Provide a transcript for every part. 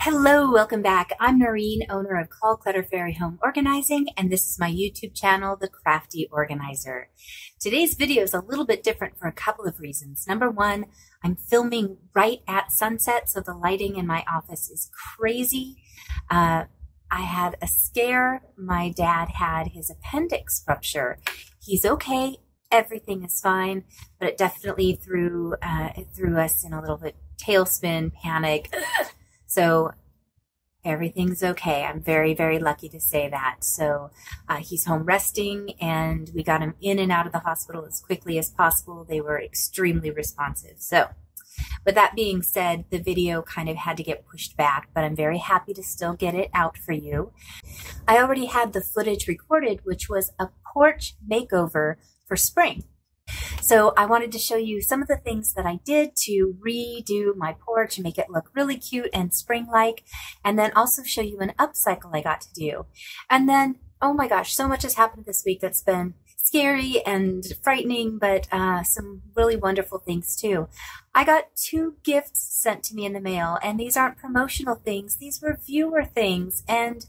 Hello, welcome back. I'm Noreen, owner of Call Clutter Fairy Home Organizing, and this is my YouTube channel, The Crafty Organizer. Today's video is a little bit different for a couple of reasons. Number one, I'm filming right at sunset, so the lighting in my office is crazy. I had a scare. My dad had his appendix rupture. He's okay. Everything is fine, but it definitely threw us in a little bit tailspin, panic. So everything's okay. I'm very, very lucky to say that. So he's home resting, and we got him in and out of the hospital as quickly as possible. They were extremely responsive. So with that being said, the video kind of had to get pushed back, but I'm very happy to still get it out for you. I already had the footage recorded, which was a porch makeover for spring. So I wanted to show you some of the things that I did to redo my porch and make it look really cute and spring-like, and then also show you an upcycle I got to do. And then, oh my gosh, so much has happened this week that's been scary and frightening, but some really wonderful things too. I got 2 gifts sent to me in the mail, and these aren't promotional things. These were viewer things, and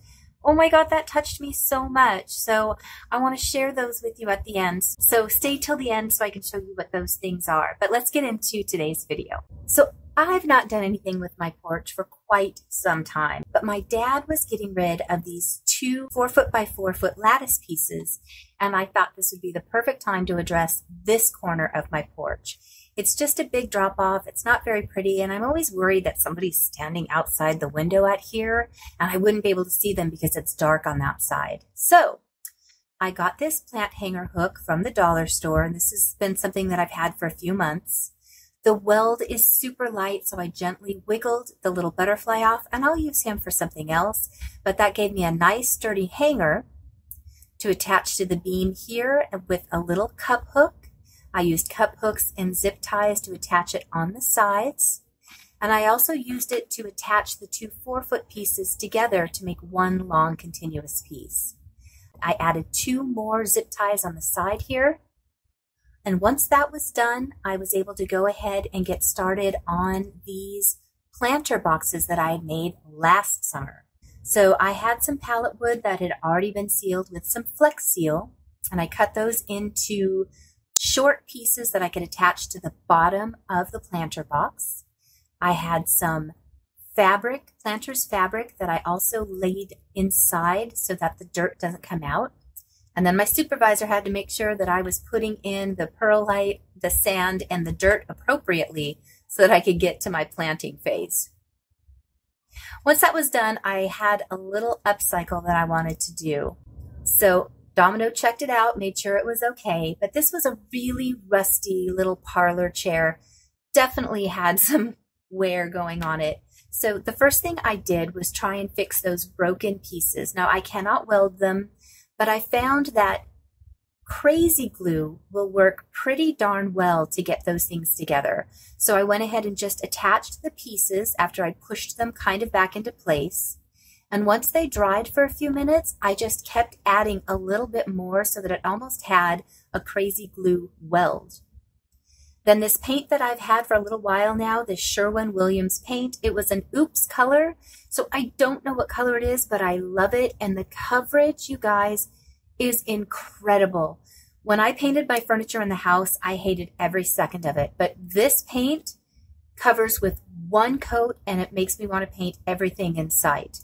oh my God, that touched me so much. So I want to share those with you at the end. So stay till the end so I can show you what those things are. But let's get into today's video. So I've not done anything with my porch for quite some time, but my dad was getting rid of these 2 4-foot by 4-foot lattice pieces, and I thought this would be the perfect time to address this corner of my porch. It's just a big drop off. It's not very pretty, and I'm always worried that somebody's standing outside the window out here and I wouldn't be able to see them because it's dark on that side. So I got this plant hanger hook from the dollar store, and this has been something that I've had for a few months. The weld is super light, so I gently wiggled the little butterfly off, and I'll use him for something else, but that gave me a nice sturdy hanger to attach to the beam here with a little cup hook. I used cup hooks and zip ties to attach it on the sides, and I also used it to attach the 2 4-foot pieces together to make one long continuous piece. I added 2 more zip ties on the side here, and once that was done, I was able to go ahead and get started on these planter boxes that I had made last summer. So I had some pallet wood that had already been sealed with some Flex Seal, and I cut those into short pieces that I could attach to the bottom of the planter box. I had some fabric, planter's fabric, that I also laid inside so that the dirt doesn't come out. And then my supervisor had to make sure that I was putting in the perlite, the sand, and the dirt appropriately so that I could get to my planting phase. Once that was done, I had a little upcycle that I wanted to do. So Domino checked it out, made sure it was okay, but this was a really rusty little parlor chair. Definitely had some wear going on it. So the first thing I did was try and fix those broken pieces. Now I cannot weld them, but I found that crazy glue will work pretty darn well to get those things together. So I went ahead and just attached the pieces after I pushed them kind of back into place. And once they dried for a few minutes, I just kept adding a little bit more so that it almost had a crazy glue weld. Then this paint that I've had for a little while now, this Sherwin-Williams paint, it was an Oops color. So I don't know what color it is, but I love it. And the coverage, you guys, is incredible. When I painted my furniture in the house, I hated every second of it. But this paint covers with one coat, and it makes me want to paint everything in sight.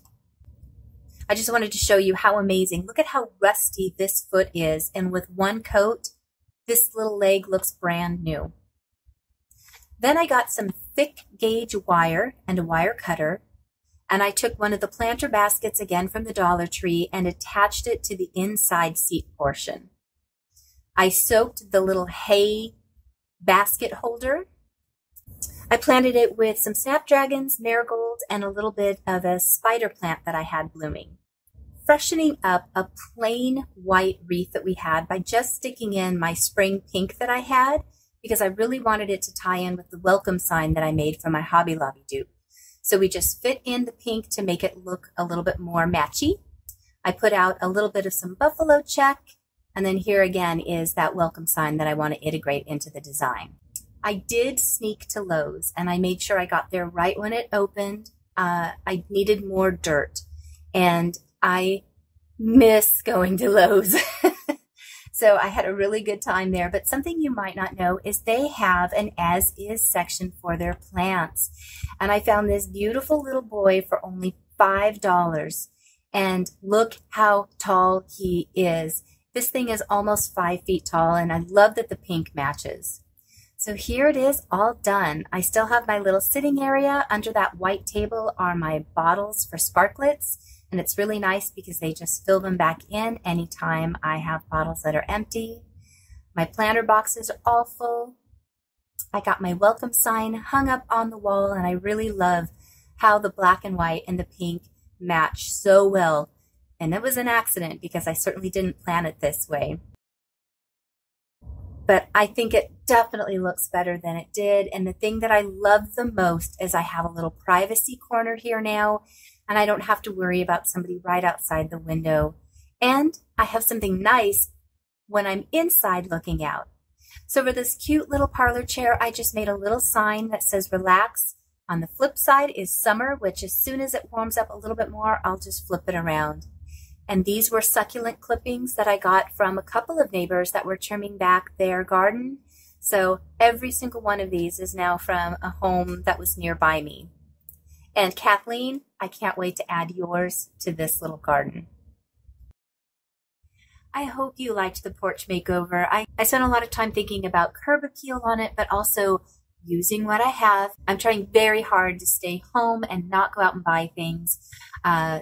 I just wanted to show you how amazing. Look at how rusty this foot is. And with one coat, this little leg looks brand new. Then I got some thick gauge wire and a wire cutter. And I took one of the planter baskets again from the Dollar Tree and attached it to the inside seat portion. I soaked the little hay basket holder. I planted it with some snapdragons, marigolds, and a little bit of a spider plant that I had blooming. Freshening up a plain white wreath that we had by just sticking in my spring pink that I had, because I really wanted it to tie in with the welcome sign that I made for my Hobby Lobby dupe. So we just fit in the pink to make it look a little bit more matchy. I put out a little bit of some buffalo check, and then here again is that welcome sign that I want to integrate into the design. I did sneak to Lowe's, and I made sure I got there right when it opened. I needed more dirt, and I miss going to Lowe's. So I had a really good time there. But something you might not know is they have an as is section for their plants. And I found this beautiful little boy for only $5. And look how tall he is. This thing is almost 5 feet tall, and I love that the pink matches. So here it is, all done. I still have my little sitting area. Under that white table are my bottles for sparklets. And it's really nice because they just fill them back in anytime I have bottles that are empty. My planter boxes are all full. I got my welcome sign hung up on the wall, and I really love how the black and white and the pink match so well. And it was an accident because I certainly didn't plan it this way. But I think it definitely looks better than it did. And the thing that I love the most is I have a little privacy corner here now, and I don't have to worry about somebody right outside the window. And I have something nice when I'm inside looking out. So for this cute little parlor chair, I just made a little sign that says relax. On the flip side is summer, which as soon as it warms up a little bit more, I'll just flip it around. And these were succulent clippings that I got from a couple of neighbors that were trimming back their garden. So every single one of these is now from a home that was nearby me. And Kathleen, I can't wait to add yours to this little garden. I hope you liked the porch makeover. I spent a lot of time thinking about curb appeal on it, but also using what I have. I'm trying very hard to stay home and not go out and buy things.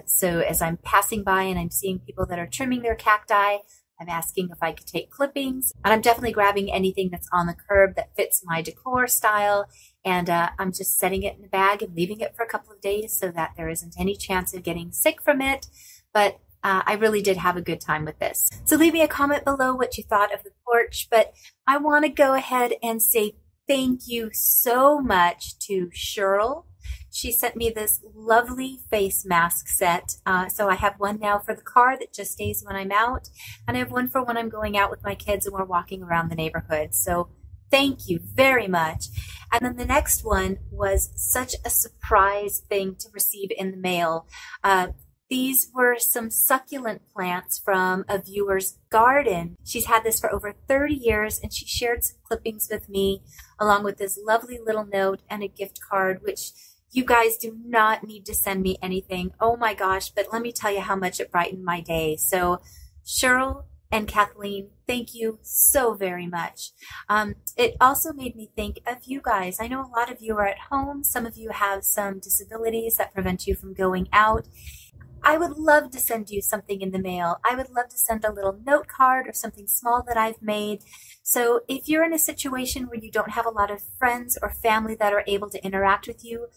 So as I'm passing by and I'm seeing people that are trimming their cacti, I'm asking if I could take clippings. And I'm definitely grabbing anything that's on the curb that fits my decor style. And I'm just setting it in a bag and leaving it for a couple of days so that there isn't any chance of getting sick from it. But I really did have a good time with this. So leave me a comment below what you thought of the porch. But I want to go ahead and say thank you so much to Cheryl. She sent me this lovely face mask set. So I have one now for the car that just stays when I'm out. And I have one for when I'm going out with my kids and we're walking around the neighborhood. So thank you very much. And then the next one was such a surprise thing to receive in the mail. These were some succulent plants from a viewer's garden. She's had this for over 30 years, and she shared some clippings with me along with this lovely little note and a gift card, which you guys do not need to send me anything. Oh my gosh, but let me tell you how much it brightened my day. So Cheryl and Kathleen, thank you so very much. It also made me think of you guys. I know a lot of you are at home. Some of you have some disabilities that prevent you from going out. I would love to send you something in the mail. I would love to send a little note card or something small that I've made. So if you're in a situation where you don't have a lot of friends or family that are able to interact with you,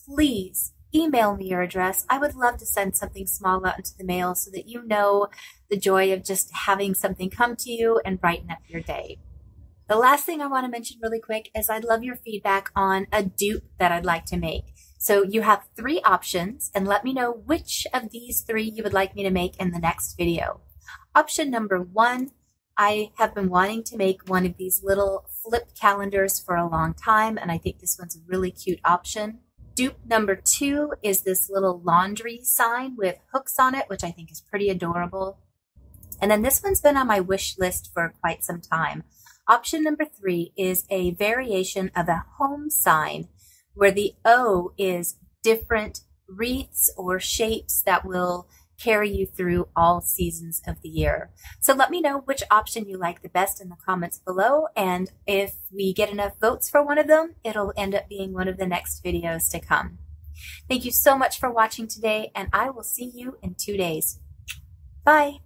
please email me your address. I would love to send something small out into the mail so that you know the joy of just having something come to you and brighten up your day. The last thing I want to mention really quick is I'd love your feedback on a dupe that I'd like to make. So you have 3 options, and let me know which of these 3 you would like me to make in the next video. Option number 1, I have been wanting to make one of these little flip calendars for a long time, and I think this one's a really cute option. Dupe number 2 is this little laundry sign with hooks on it, which I think is pretty adorable. And then this one's been on my wish list for quite some time. Option number 3 is a variation of a home sign where the O is different wreaths or shapes that will carry you through all seasons of the year. So let me know which option you like the best in the comments below, and if we get enough votes for one of them, it'll end up being one of the next videos to come. Thank you so much for watching today, and I will see you in 2 days. Bye!